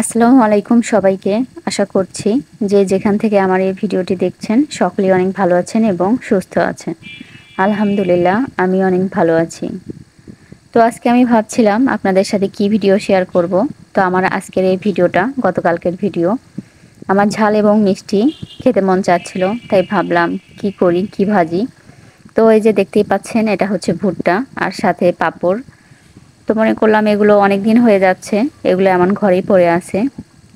আসসালামু আলাইকুম সবাইকে। আশা করছি যে যেখান থেকে আমার এই ভিডিওটি দেখছেন সকলেই অনেক ভালো আছেন এবং সুস্থ আছেন। আলহামদুলিল্লাহ আমি অনেক ভালো আছি। তো আজকে আমি ভাবছিলাম আপনাদের সাথে কি ভিডিও শেয়ার করব। তো আমার আজকের এই ভিডিওটা গতকালকের ভিডিও। আমার ঝাল এবং মিষ্টি খেতে মন চাচ্ছিল, তাই ভাবলাম কি করি, কি ভাজি। তো এই যে দেখতেই পাচ্ছেন, এটা হচ্ছে ভুট্টা আর সাথে পাঁপড়। তো মনে করলাম এগুলো অনেক দিন হয়ে যাচ্ছে, এগুলো এমন ঘরেই পড়ে আছে,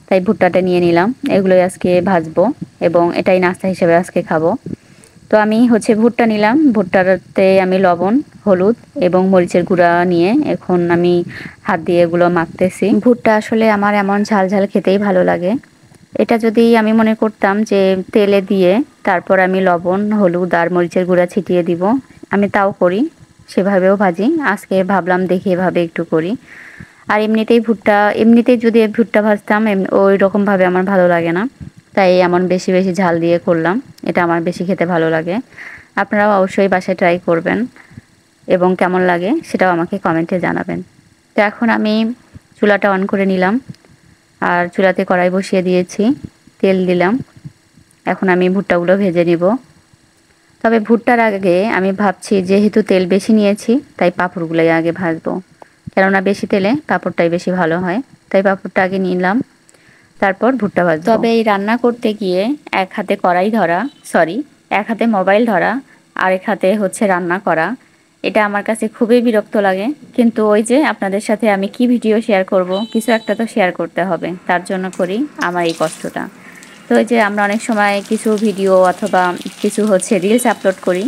তাই ভুট্টাটা নিয়ে নিলাম। এগুলোই আজকে ভাজবো এবং এটাই নাস্তা হিসেবে আজকে খাবো। তো আমি হচ্ছে ভুট্টা নিলাম, ভুট্টাতে আমি লবণ, হলুদ এবং মরিচের গুঁড়া নিয়ে এখন আমি হাত দিয়ে এগুলো মাখতেছি। ভুট্টা আসলে আমার এমন ঝাল ঝাল খেতেই ভালো লাগে। এটা যদি আমি মনে করতাম যে তেলে দিয়ে তারপর আমি লবণ, হলুদ আর মরিচের গুঁড়া ছিটিয়ে দিব, আমি তাও করি, সেভাবেও ভাজি। আজকে ভাবলাম দেখি এভাবে একটু করি। আর এমনিতেই যদি ভুট্টা ভাজতাম ওই রকমভাবে আমার ভালো লাগে না, তাই এমন বেশি বেশি ঝাল দিয়ে করলাম। এটা আমার বেশি খেতে ভালো লাগে। আপনারাও অবশ্যই বাসায় ট্রাই করবেন এবং কেমন লাগে সেটাও আমাকে কমেন্টে জানাবেন। তো এখন আমি চুলাটা অন করে নিলাম আর চুলাতে কড়াই বসিয়ে দিয়েছি, তেল দিলাম। এখন আমি ভুট্টাগুলো ভেজে নিব। তবে ভুট্টার আগে আমি ভাবছি যেহেতু তেল বেশি নিয়েছি তাই পাঁপড়গুলোই আগে ভাজবো, কেননা বেশি তেলে পাঁপড়টাই বেশি ভালো হয়। তাই পাঁপড়টা আগে নিলাম, তারপর ভুট্টা ভাজবো। তবে এই রান্না করতে গিয়ে এক হাতে কড়াই ধরা, এক হাতে মোবাইল ধরা, আরেক হাতে হচ্ছে রান্না করা, এটা আমার কাছে খুবই বিরক্ত লাগে। কিন্তু ওই যে আপনাদের সাথে আমি কি ভিডিও শেয়ার করব, কিছু একটা তো শেয়ার করতে হবে, তার জন্য করি আমার এই কষ্টটা। তো ওই যে আমরা অনেক সময় কিছু ভিডিও অথবা কিছু হচ্ছে রিলস আপলোড করি,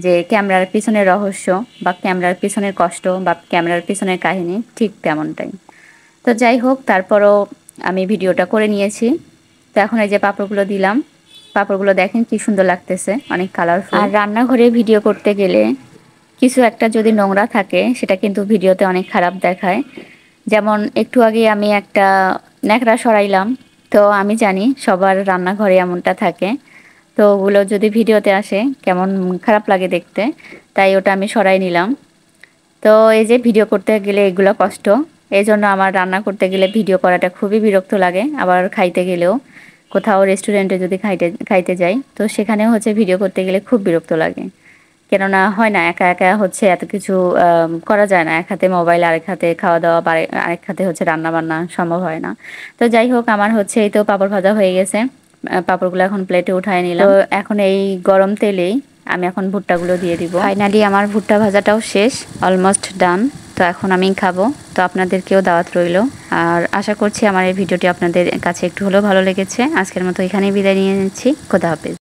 যে ক্যামেরার পিছনের রহস্য বা ক্যামেরার পিছনের কষ্ট বা ক্যামেরার পিছনের কাহিনী, ঠিক তেমনটাই। তো যাই হোক, তারপরও আমি ভিডিওটা করে নিয়েছি। তো এখন এই যে পাঁপড়গুলো দিলাম, পাঁপড়গুলো দেখেন কি সুন্দর লাগতেছে, অনেক কালারফুল। আর রান্নাঘরে ভিডিও করতে গেলে কিছু একটা যদি নোংরা থাকে সেটা কিন্তু ভিডিওতে অনেক খারাপ দেখায়। যেমন একটু আগে আমি একটা ন্যাকড়া সরাইলাম, তো আমি জানি সবার রান্নাঘরে এমনটা থাকে। তো ওগুলো যদি ভিডিওতে আসে কেমন খারাপ লাগে দেখতে, তাই ওটা আমি সরাই নিলাম। তো এই যে ভিডিও করতে গেলে এগুলো কষ্ট, এই জন্য আমার রান্না করতে গেলে ভিডিও করাটা খুবই বিরক্ত লাগে। আবার খাইতে গেলেও, কোথাও রেস্টুরেন্টে যদি খাইতে যাই, তো সেখানেও হচ্ছে ভিডিও করতে গেলে খুব বিরক্ত লাগে। কেননা হয় না, একা একা হচ্ছে এত কিছু করা যায় না। এক হাতে মোবাইল, আরেক হাতে খাওয়া দাওয়া, আরেক হাতে হচ্ছে রান্না বান্না সম্ভব হয় না। তো যাই হোক, আমার হচ্ছে এই তো পাঁপড় ভাজা হয়ে গেছে। পাঁপড়গুলো এখন প্লেটে উঠায় নিলাম। তো এখন এই গরম তেলেই আমি এখন ভুট্টাগুলো দিয়ে দিব। ফাইনালি আমার ভুট্টা ভাজাটাও শেষ, অলমোস্ট ডান। তো এখন আমি খাবো। তো আপনাদেরকেও দাওয়াত রইল। আর আশা করছি আমার এই ভিডিওটি আপনাদের কাছে একটু হলেও ভালো লেগেছে। আজকের মতো এখানেই বিদায় নিয়ে নিচ্ছি। খোদা হাফেজ।